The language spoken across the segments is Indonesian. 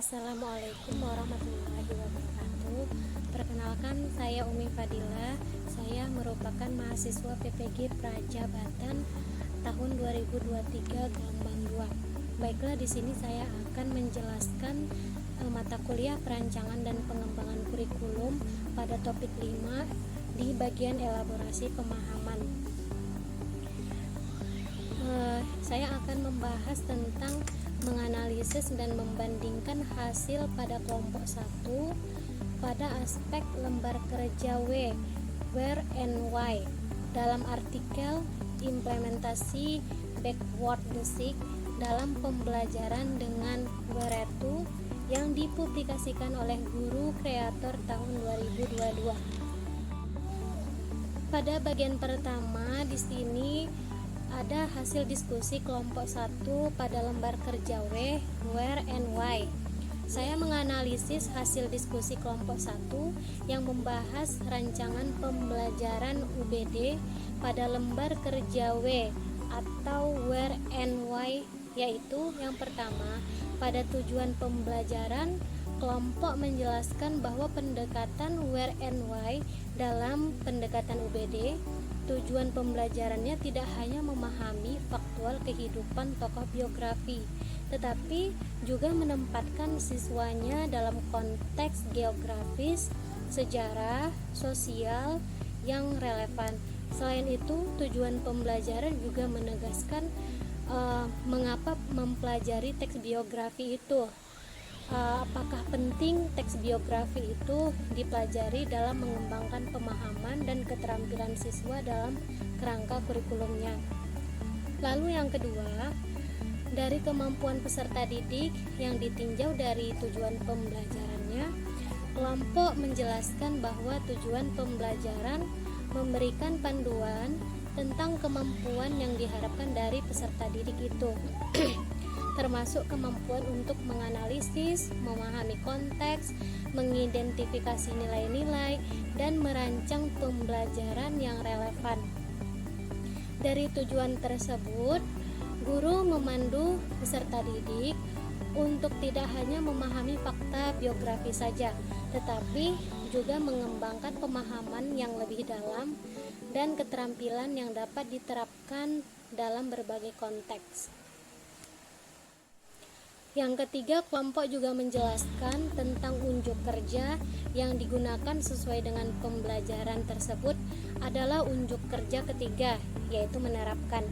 Assalamualaikum warahmatullahi wabarakatuh. Perkenalkan, saya Umi Fadila. Saya merupakan mahasiswa PPG Prajabatan tahun 2023 gelombang 2. Baiklah, di sini saya akan menjelaskan mata kuliah perancangan dan pengembangan kurikulum pada topik 5 di bagian elaborasi pemahaman. Saya akan membahas tentang menganalisis dan membandingkan hasil pada kelompok 1 pada aspek lembar kerja where and why dalam artikel implementasi backward basic dalam pembelajaran dengan Whereto yang dipublikasikan oleh Guru Kreator tahun 2022. Pada bagian pertama di sini ada hasil diskusi kelompok 1 pada lembar kerja where and why. Saya menganalisis hasil diskusi kelompok 1 yang membahas rancangan pembelajaran UBD pada lembar kerja atau where and why, yaitu yang pertama, pada tujuan pembelajaran, kelompok menjelaskan bahwa pendekatan where and why dalam pendekatan UBD tujuan pembelajarannya tidak hanya memahami faktual kehidupan tokoh biografi, tetapi juga menempatkan siswanya dalam konteks geografis, sejarah, sosial yang relevan. Selain itu, tujuan pembelajaran juga menegaskan mengapa mempelajari teks biografi itu. Apakah penting teks biografi itu dipelajari dalam mengembangkan pemahaman dan keterampilan siswa dalam kerangka kurikulumnya. Lalu yang kedua, dari kemampuan peserta didik yang ditinjau dari tujuan pembelajarannya, kelompok menjelaskan bahwa tujuan pembelajaran memberikan panduan tentang kemampuan yang diharapkan dari peserta didik itu. Termasuk kemampuan untuk menganalisis, memahami konteks, mengidentifikasi nilai-nilai, dan merancang pembelajaran yang relevan. Dari tujuan tersebut, guru memandu peserta didik untuk tidak hanya memahami fakta biografi saja, tetapi juga mengembangkan pemahaman yang lebih dalam dan keterampilan yang dapat diterapkan dalam berbagai konteks. Yang ketiga, kelompok juga menjelaskan tentang unjuk kerja yang digunakan sesuai dengan pembelajaran tersebut adalah unjuk kerja ketiga, yaitu menerapkan.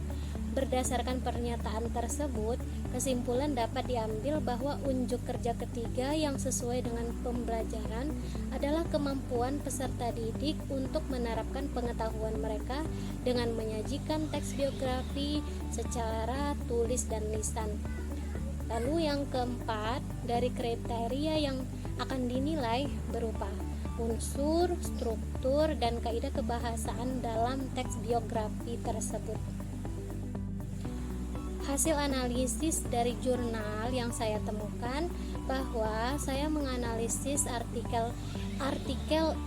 Berdasarkan pernyataan tersebut, kesimpulan dapat diambil bahwa unjuk kerja ketiga yang sesuai dengan pembelajaran adalah kemampuan peserta didik untuk menerapkan pengetahuan mereka dengan menyajikan teks biografi secara tulis dan lisan. Lalu yang keempat, dari kriteria yang akan dinilai berupa unsur, struktur, dan kaidah kebahasaan dalam teks biografi tersebut. Hasil analisis dari jurnal yang saya temukan bahwa saya menganalisis artikel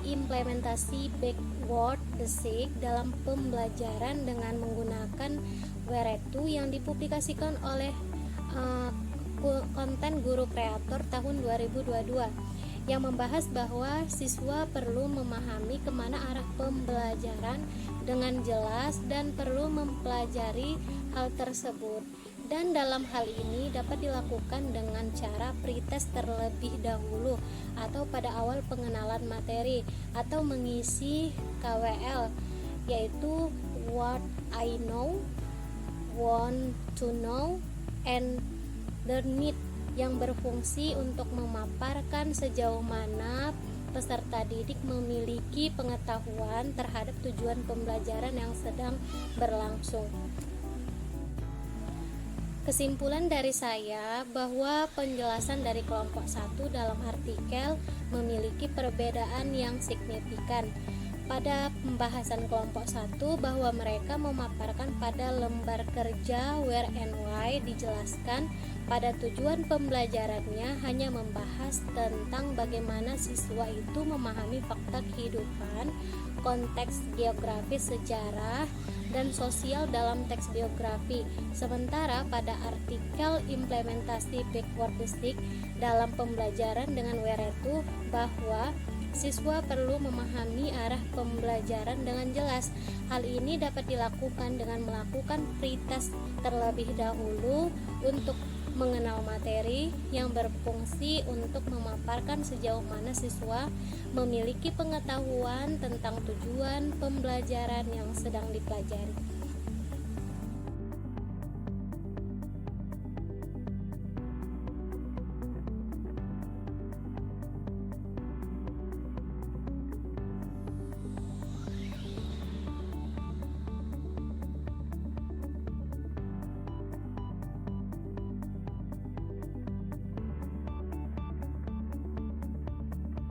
implementasi backward basic dalam pembelajaran dengan menggunakan Whereto yang dipublikasikan oleh konten Guru Kreator tahun 2022 yang membahas bahwa siswa perlu memahami kemana arah pembelajaran dengan jelas dan perlu mempelajari hal tersebut, dan dalam hal ini dapat dilakukan dengan cara pretest terlebih dahulu atau pada awal pengenalan materi atau mengisi KWL, yaitu what I know, want to know, and the need, yang berfungsi untuk memaparkan sejauh mana peserta didik memiliki pengetahuan terhadap tujuan pembelajaran yang sedang berlangsung. Kesimpulan dari saya bahwa penjelasan dari kelompok 1 dalam artikel memiliki perbedaan yang signifikan. pada pembahasan kelompok 1 bahwa mereka memaparkan pada lembar kerja Where and Why dijelaskan pada tujuan pembelajarannya hanya membahas tentang bagaimana siswa itu memahami fakta kehidupan, konteks geografis, sejarah, dan sosial dalam teks biografi. Sementara pada artikel implementasi backward stick dalam pembelajaran dengan Where itu bahwa siswa perlu memahami arah pembelajaran dengan jelas. Hal ini dapat dilakukan dengan melakukan pretest terlebih dahulu untuk mengenal materi yang berfungsi untuk memaparkan sejauh mana siswa memiliki pengetahuan tentang tujuan pembelajaran yang sedang dipelajari.